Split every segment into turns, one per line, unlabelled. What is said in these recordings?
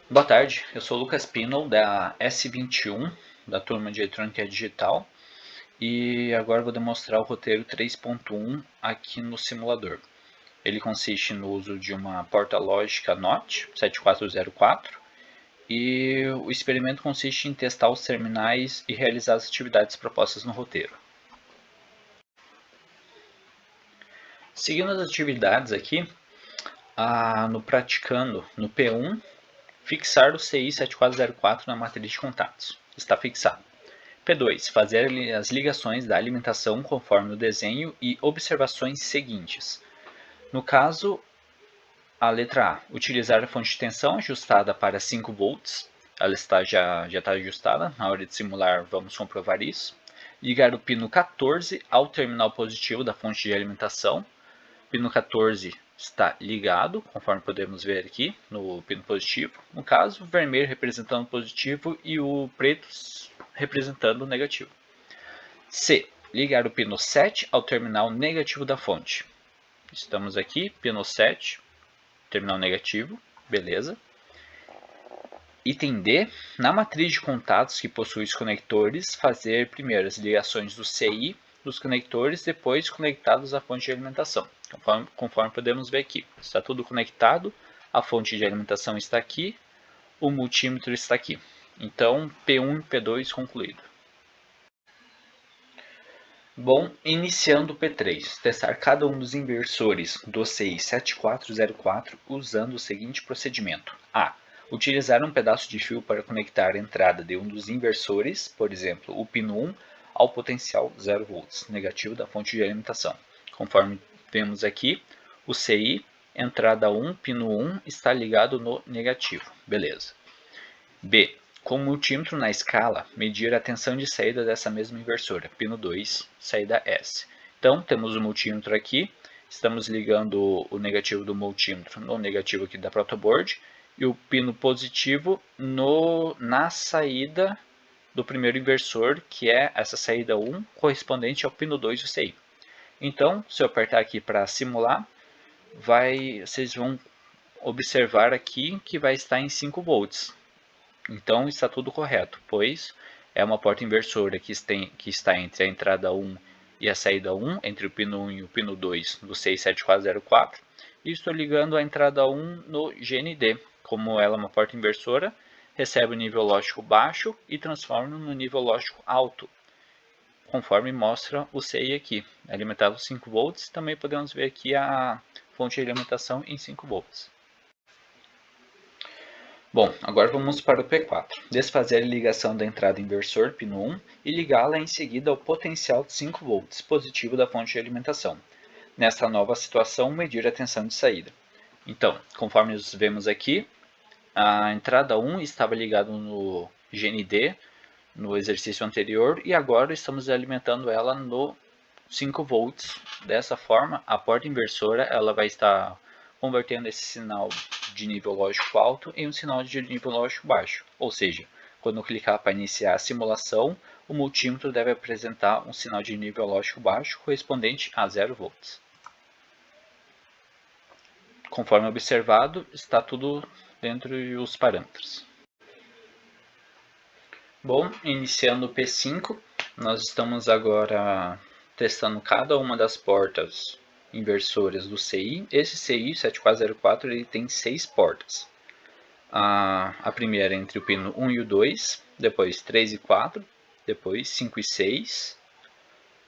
Boa tarde, eu sou o Lucas Pino da S21, da turma de Eletrônica Digital, e agora vou demonstrar o roteiro 3.1 aqui no simulador. Ele consiste no uso de uma porta lógica NOT 7404 e o experimento consiste em testar os terminais e realizar as atividades propostas no roteiro. Seguindo as atividades aqui, no praticando, no P1, fixar o CI 7404 na matriz de contatos. Está fixado. P2. Fazer as ligações da alimentação conforme o desenho e observações seguintes. No caso, a letra A. Utilizar a fonte de tensão ajustada para 5 volts. Ela já está ajustada. Na hora de simular, vamos comprovar isso. Ligar o pino 14 ao terminal positivo da fonte de alimentação. Pino 14 está ligado, conforme podemos ver aqui no pino positivo. No caso, o vermelho representando o positivo e o preto representando o negativo. C. Ligar o pino 7 ao terminal negativo da fonte. Estamos aqui, pino 7, terminal negativo, beleza. Item D. Na matriz de contatos que possui os conectores, fazer primeiro as ligações do CI dos conectores, depois conectados à fonte de alimentação. Conforme podemos ver aqui, está tudo conectado, a fonte de alimentação está aqui, o multímetro está aqui. Então, P1 e P2 concluído. Bom, iniciando o P3, testar cada um dos inversores do CI 7404 usando o seguinte procedimento. A. Utilizar um pedaço de fio para conectar a entrada de um dos inversores, por exemplo, o pino 1, ao potencial 0 volts negativo da fonte de alimentação. Conforme vemos aqui, o CI, entrada 1, pino 1, está ligado no negativo. Beleza. B. Com o multímetro na escala, medir a tensão de saída dessa mesma inversora, pino 2, saída S. Então, temos o multímetro aqui, estamos ligando o negativo do multímetro no negativo aqui da protoboard, e o pino positivo na saída do primeiro inversor, que é essa saída 1, correspondente ao pino 2 do CI. Então, se eu apertar aqui para simular, vocês vão observar aqui que vai estar em 5 volts. Então está tudo correto, pois é uma porta inversora que está entre a entrada 1 e a saída 1, entre o pino 1 e o pino 2 do 67404, e estou ligando a entrada 1 no GND. Como ela é uma porta inversora, recebe o nível lógico baixo e transforma no nível lógico alto, conforme mostra o CI aqui, alimentado 5 volts. Também podemos ver aqui a fonte de alimentação em 5 volts. Bom, agora vamos para o P4. Desfazer a ligação da entrada inversor pino 1 e ligá-la em seguida ao potencial de 5 volts positivo da fonte de alimentação. Nesta nova situação, medir a tensão de saída. Então, conforme vemos aqui, a entrada 1 estava ligada no GND no exercício anterior e agora estamos alimentando ela no 5 volts. Dessa forma, a porta inversora ela vai estar convertendo esse sinal de nível lógico alto em um sinal de nível lógico baixo. Ou seja, quando eu clicar para iniciar a simulação, o multímetro deve apresentar um sinal de nível lógico baixo correspondente a 0 volts. Conforme observado, está tudo dentro dos parâmetros. Bom, iniciando o P5, nós estamos agora testando cada uma das portas inversoras do CI. Esse CI 7404 ele tem 6 portas. A primeira é entre o pino 1 e o 2, depois 3 e 4, depois 5 e 6.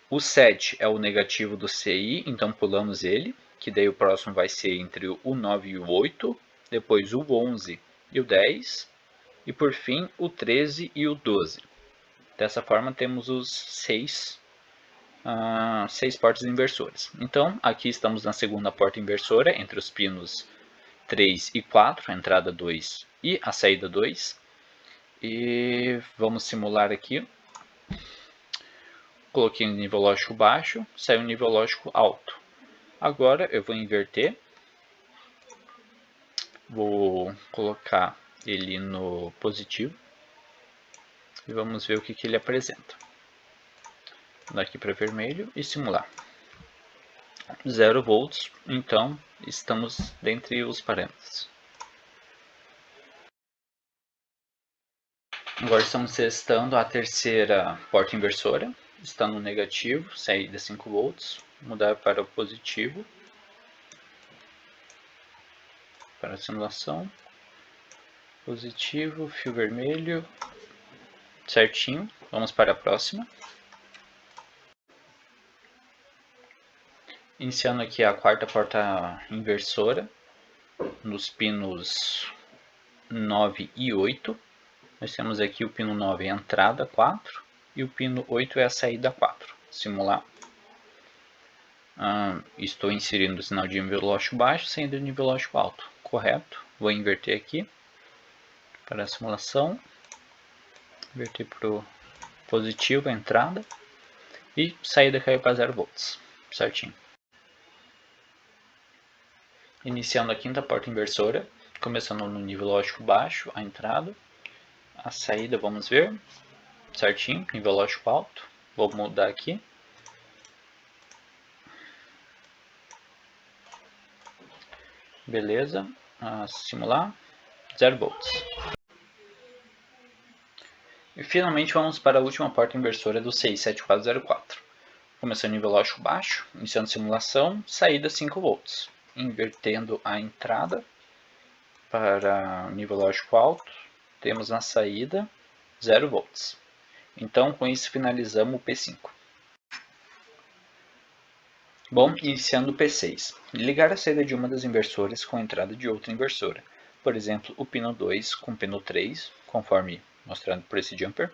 O 7 é o negativo do CI, então pulamos ele, que daí o próximo vai ser entre o 9 e o 8, depois o 11 e o 10, e por fim o 13 e o 12. Dessa forma temos os 6 portas inversoras. Então aqui estamos na segunda porta inversora, entre os pinos 3 e 4, a entrada 2 e a saída 2. E vamos simular aqui. Coloquei um nível lógico baixo, saiu um nível lógico alto. Agora eu vou inverter. Vou colocar ele no positivo. E vamos ver o que ele apresenta. Daqui para vermelho e simular. 0 volts, então estamos dentre os parâmetros. Agora estamos testando a terceira porta inversora. Está no negativo, saída 5 volts. Mudar para o positivo. Para a simulação. Positivo, fio vermelho. Certinho. Vamos para a próxima. Iniciando aqui a quarta porta inversora. Nos pinos 9 e 8. Nós temos aqui o pino 9 é a entrada 4 e o pino 8 é a saída 4. Simular. Estou inserindo o sinal de nível lógico baixo, saída de nível lógico alto. Correto. Vou inverter aqui para a simulação. Inverter para o positivo, a entrada. E saída caiu para 0 volts. Certinho. Iniciando a quinta porta inversora. Começando no nível lógico baixo, a entrada. A saída, vamos ver. Certinho, nível lógico alto. Vou mudar aqui. Beleza. Simular. 0 volts. E finalmente vamos para a última porta inversora do 67404. Começando nível lógico baixo, iniciando simulação, saída 5 volts. Invertendo a entrada para nível lógico alto, temos na saída 0 volts. Então com isso finalizamos o P5. Bom, iniciando o P6. Ligar a saída de uma das inversoras com a entrada de outra inversora. Por exemplo, o pino 2 com o pino 3, conforme mostrado por esse jumper.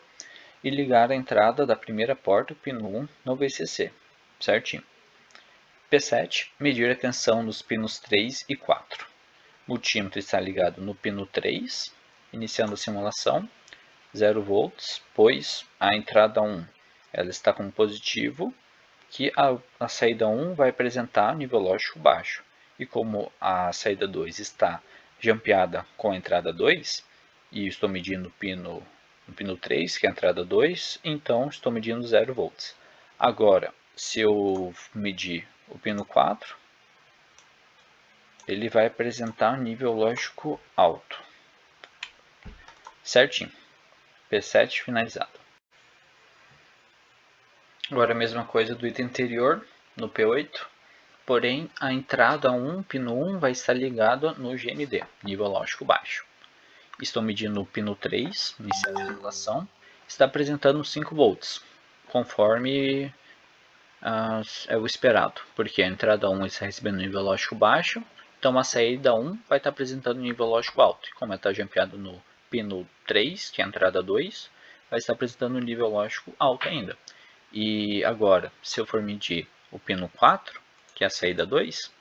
E ligar a entrada da primeira porta, o pino 1, no VCC. Certinho. P7. Medir a tensão nos pinos 3 e 4. Multímetro está ligado no pino 3. Iniciando a simulação. 0 volts, pois a entrada 1 ela está com positivo, que a saída 1 vai apresentar nível lógico baixo. E como a saída 2 está jampeada com a entrada 2, e estou medindo no pino 3, que é a entrada 2, então estou medindo 0 volts. Agora, se eu medir o pino 4, ele vai apresentar nível lógico alto. Certinho. P7 finalizado. Agora a mesma coisa do item anterior, no P8, porém a entrada 1, pino 1, vai estar ligada no GND, nível lógico baixo. Estou medindo o pino 3, iniciando a simulação, está apresentando 5 volts, conforme é o esperado, porque a entrada 1 está recebendo nível lógico baixo, então a saída 1 vai estar apresentando nível lógico alto, e como está jampeado no pino 3, que é a entrada 2, vai estar apresentando nível lógico alto ainda. E agora, se eu for medir o pino 4, que é a saída 2,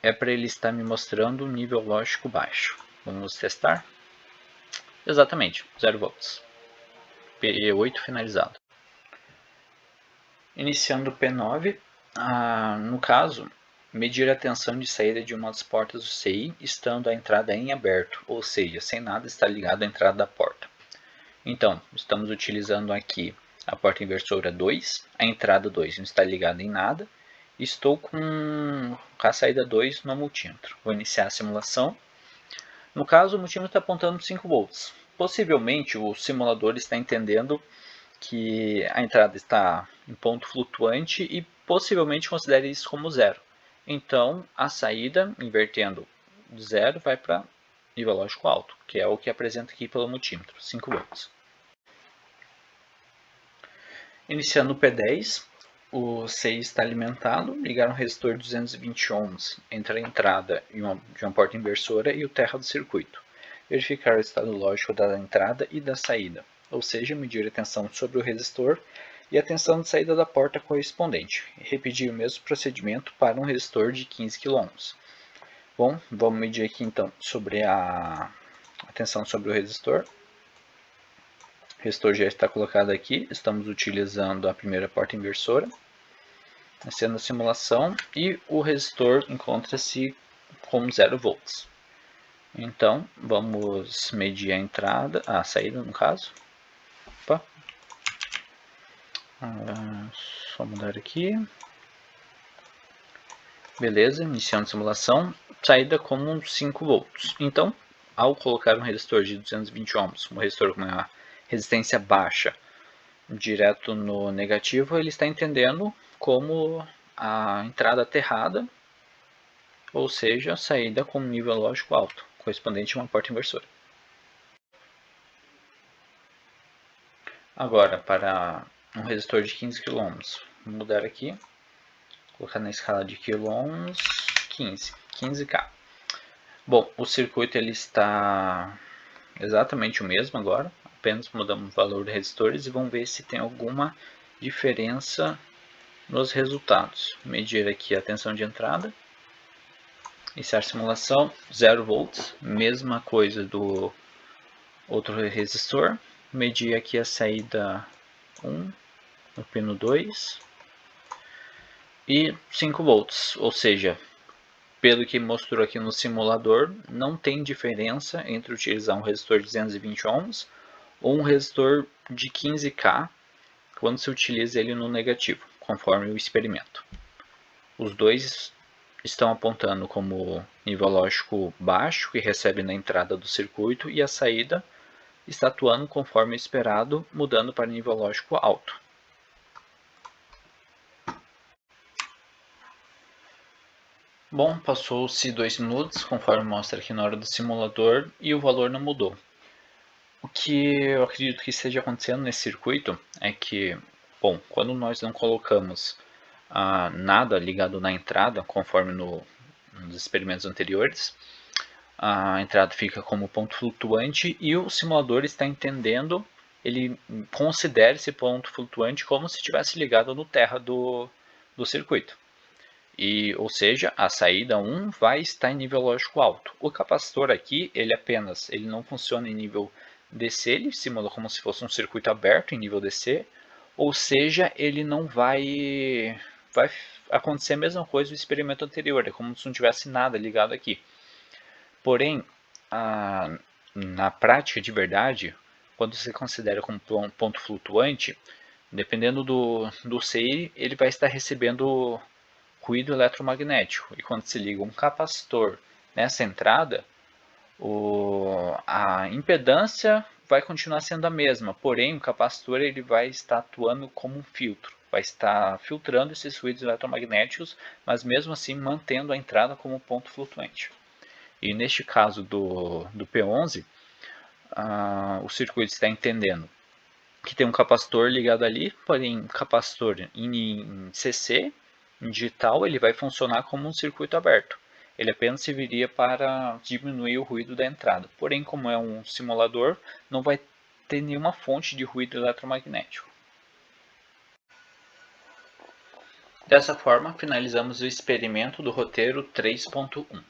é para ele estar me mostrando um nível lógico baixo. Vamos testar? Exatamente, 0 volts. P8 finalizado. Iniciando o P9, no caso, medir a tensão de saída de uma das portas do CI estando a entrada em aberto, ou seja, sem nada estar ligado à entrada da porta. Então, estamos utilizando aqui a porta inversora 2, a entrada 2 não está ligada em nada. Estou com a saída 2 no multímetro. Vou iniciar a simulação. No caso, o multímetro está apontando 5 volts. Possivelmente o simulador está entendendo que a entrada está em ponto flutuante e possivelmente considere isso como zero. Então, a saída, invertendo de zero, vai para nível lógico alto, que é o que apresenta aqui pelo multímetro, 5 volts. Iniciando o P10, o CI está alimentado, ligar um resistor 220 ohms entre a entrada de uma porta inversora e o terra do circuito. Verificar o estado lógico da entrada e da saída, ou seja, medir a tensão sobre o resistor e a tensão de saída da porta correspondente. Repetir o mesmo procedimento para um resistor de 15 kΩ. Bom, vamos medir aqui então sobre a tensão sobre o resistor. O resistor já está colocado aqui, estamos utilizando a primeira porta inversora, sendo a simulação, e o resistor encontra-se com 0 volts. Então, vamos medir a entrada, a saída no caso. Opa. Só mudar aqui. Beleza, iniciando a simulação, saída com 5 volts. Então, ao colocar um resistor de 220 ohms, um resistor com uma resistência baixa, direto no negativo, ele está entendendo como a entrada aterrada, ou seja, a saída com nível lógico alto, correspondente a uma porta inversora. Agora, para um resistor de 15 kΩ, vou mudar aqui, colocar na escala de quilôhms, 15K. Bom, o circuito ele está exatamente o mesmo agora, apenas mudamos o valor de resistores e vamos ver se tem alguma diferença nos resultados. Medir aqui a tensão de entrada, iniciar simulação, 0 volts, mesma coisa do outro resistor. Medir aqui a saída 1 no pino 2 e 5 volts, ou seja, pelo que mostrou aqui no simulador, não tem diferença entre utilizar um resistor de 220 ohms ou um resistor de 15K quando se utiliza ele no negativo, conforme o experimento. Os dois estão apontando como nível lógico baixo, que recebe na entrada do circuito, e a saída está atuando conforme esperado, mudando para nível lógico alto. Bom, passou-se 2 minutos, conforme mostra aqui na hora do simulador, e o valor não mudou. O que eu acredito que esteja acontecendo nesse circuito é que, bom, quando nós não colocamos nada ligado na entrada, conforme nos experimentos anteriores, a entrada fica como ponto flutuante e o simulador está entendendo, ele considera esse ponto flutuante como se estivesse ligado no terra do circuito. Ou seja, a saída 1 vai estar em nível lógico alto. O capacitor aqui, ele não funciona em nível DC, ele simula como se fosse um circuito aberto em nível DC, ou seja, ele não vai acontecer a mesma coisa do experimento anterior, é como se não tivesse nada ligado aqui. Porém, na prática de verdade, quando você considera como um ponto flutuante, dependendo do CI, ele vai estar recebendo ruído eletromagnético. E quando se liga um capacitor nessa entrada, a impedância vai continuar sendo a mesma, porém o capacitor ele vai estar atuando como um filtro, vai estar filtrando esses ruídos eletromagnéticos, mas mesmo assim mantendo a entrada como ponto flutuante. E neste caso do P11, o circuito está entendendo que tem um capacitor ligado ali, porém um capacitor em CC, em digital, ele vai funcionar como um circuito aberto. Ele apenas serviria para diminuir o ruído da entrada. Porém, como é um simulador, não vai ter nenhuma fonte de ruído eletromagnético. Dessa forma, finalizamos o experimento do roteiro 3.1.